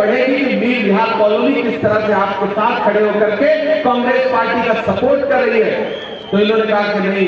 बढ़ेगी कि मीर बिहार कॉलोनी किस तरह से आपके साथ खड़े होकर के कांग्रेस पार्टी का सपोर्ट कर रही है। तो इन्होंने कहा कि नहीं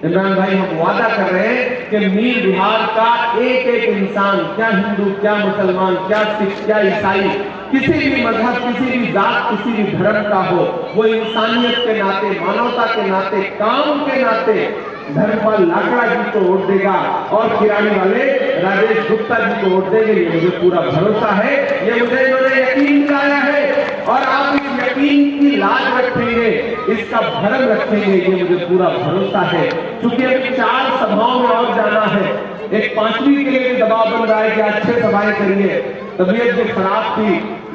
इमरान भाई, हम वादा कर रहे हैं कि मीर बिहार का एक एक इंसान, क्या हिंदू, क्या मुसलमान, क्या सिख, क्या ईसाई, किसी भी मजहब, किसी भी जात, किसी भी धर्म का हो, वो इंसानियत के नाते, मानवता के नाते, काम के नाते धर्मपाल लाकड़ा जी को वोट देगा और किरानी वाले राजेश गुप्ता जी को वोट देंगे। ये मुझे पूरा भरोसा है, ये मुझे इन्होंने यकीन दिलाया है और आप इस यकीन की लाज रखेंगे, इसका भरम रखेंगे, ये मुझे पूरा भरोसा है। क्योंकि अभी 4 सभाओं में और जाना है, एक 5वीं के लिए भी दबाव बन रहा है कि अच्छे सभाएं करिए। तबीयत भी खराब थी,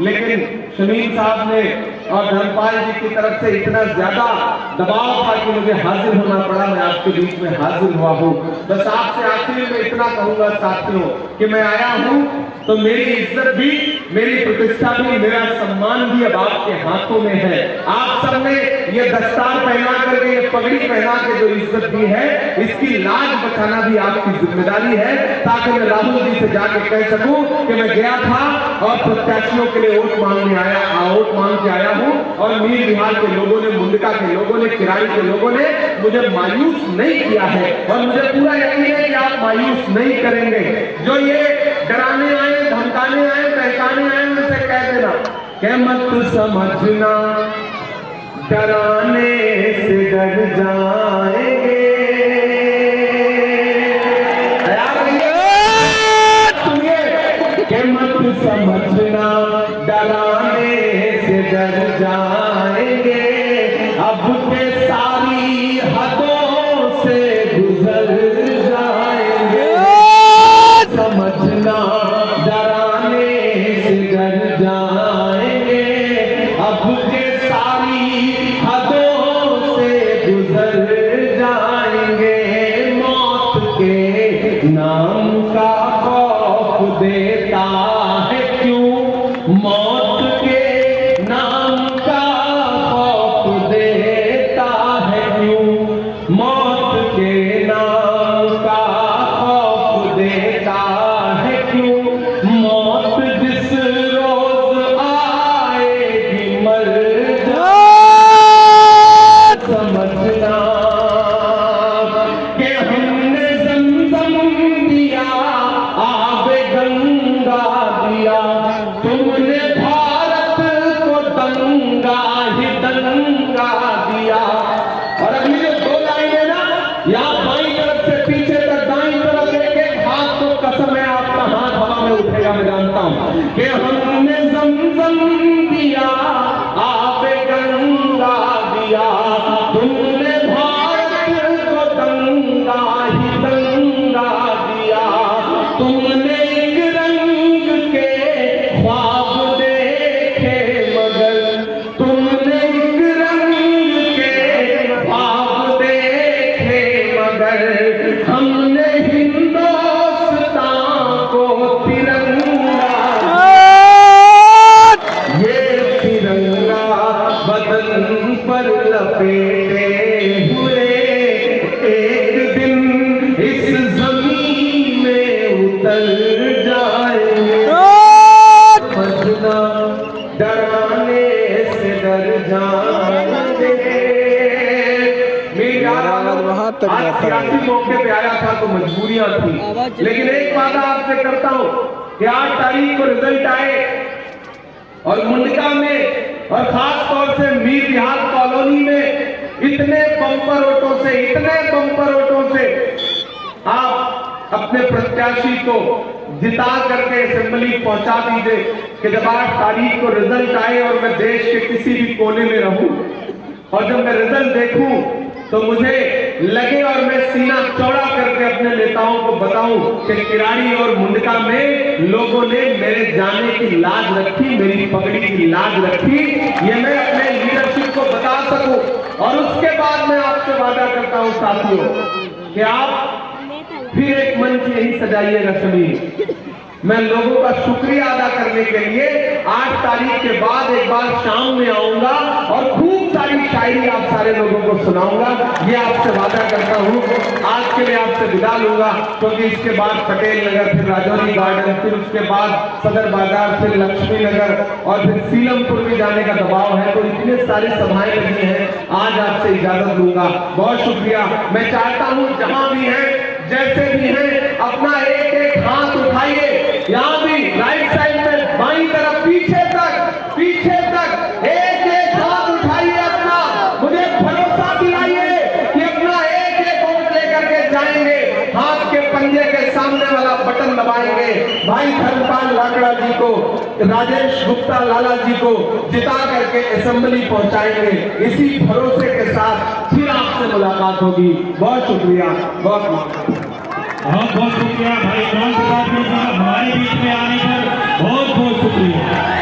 लेकिन शमीम साहब ने और धर्मपाल जी की तरफ से इतना ज्यादा दबाव था कि मुझे हाजिर होना पड़ा। मैं आपके बीच में हाजिर हुआ हूँ। बस आपसे आखिरी में इतना कहूंगा साथियों कि मैं आया हूँ तो मेरी इज्जत भी, मेरी प्रतिष्ठा भी, मेरा सम्मान भी अब आपके हाथों में है। आप सबने ये दस्तार पहना करके, ये पगड़ी पहना के जो इज्जत दी है, इसकी लाज बचाना भी आपकी जिम्मेदारी है, ताकि मैं राहुल जी से जाके कह सकूं कि मैं गया था और प्रत्याशियों के लिए वोट मांगने आया, वोट मांग के आया हूं और मीर बिहार के लोगों ने, मुंडका के लोगों ने, किराड़ी के लोगों ने मुझे मायूस नहीं किया है और मुझे पूरा यकीन है कि आप मायूस नहीं करेंगे। जो ये डराने आए, धमकाने आए, बहकाने आए, उनसे कह देना कि मत समझना डराने से डर जाएंगे। मत समझना डराने से डर जाएंगे, अब के सारी हदों से गुजर जाएंगे। समझना डराने से डर जाएंगे, अब के सारी हदों से गुजर जाएंगे। मौत के नाम का खौफ देता है क्यों, मौत के नाम का खौफ देता है क्यों, मौत के नाम का खौफ देता है क्यों। मौत जिस रोज आएगी मर जा, समझना कि हमने ज़मज़म दिया, आबे गंगा दिया, तुमने भारत को दंगा ही दंगा दिया। और अगली जो 2 लाइनें ना, यहाँ बाईं तरफ से पीछे तक, दाईं तरफ एक हाथ को कसम है आपका हाथ हवा में उठेगा, मैं जानता हूँ कि हमने ज़मज़म दिया, आबे गंगा दिया, तुमने भारत को दंगा ही दंगा दिया। तुमने एक रंग के ख्वाब देखे मगर, तुमने एक रंग के ख्वाब देखे मगर, हमने हिंदुस्तान को तिरंगा, ये तिरंगा बदन पर लपेटे हुए एक दिन इस जमीन में उतर जाएंगे। समझना डराने से डर जाएंगे। आज सियासी मौके पे आया था तो मजबूरियां थी, लेकिन एक वादा आपसे करता हूं कि 8 तारीख को रिजल्ट आए और मुंडका में और खास तौर से मीर बिहार कॉलोनी में इतने बम्पर वोटों से, इतने बम्पर वोटों से आप अपने प्रत्याशी को जिता करके असेंबली पहुंचा दीजिए कि जब 8 तारीख को रिजल्ट आए और मैं देश के किसी भी कोने में रहूं और जब मैं रिजल्ट देखूं तो मुझे लगे और मैं सीना चौड़ा करके अपने नेताओं को बताऊं कि किराड़ी और मुंडका में लोगों ने मेरे जाने की लाज रखी, मेरी पगड़ी की लाज रखी, ये मैं अपने लीडरशिप को बता सकूं। और उसके बाद मैं आपसे वादा करता हूं साथियों कि आप फिर एक मंच यही सजाइएगा शमीर। मैं लोगों का शुक्रिया अदा करने के लिए 8 तारीख के बाद एक बार शाम में आऊंगा और खूब खूब सारी शायरी आप सारे लोगों को सुनाऊंगा, ये आपसे वादा करता हूँ। आज के लिए आपसे विदा लूंगा, क्योंकि इसके बाद पटेल नगर, फिर राजौरी गार्डन, फिर उसके बाद सदर बाजार, फिर लक्ष्मी नगर और फिर सीलमपुर में जाने का दबाव है। तो इतने सारी सभाएं लगी हैं, आज आपसे इजाजत लूंगा। बहुत शुक्रिया। मैं चाहता हूँ जहां भी हैं, जैसे भी हैं, अपना एक एक हाथ उठाइए, यहाँ भी राइट साइड में, बाईं तरफ, पीछे तक एक एक हाथ उठाइए अपना। मुझे भरोसा दिलाइए कि अपना एक एक वोट लेकर के जाएंगे, हाथ के पंजे के सामने वाला बटन दबाएंगे, भाई धर्मपाल लाकड़ा जी को, राजेश गुप्ता लाला जी को जिता करके असेंबली पहुंचाएंगे। इसी भरोसे के साथ फिर आपसे मुलाकात होगी। बहुत शुक्रिया, बहुत शुक्रिया भाई इमरान प्रताप जी का हमारे बीच में आने पर बहुत बहुत शुक्रिया।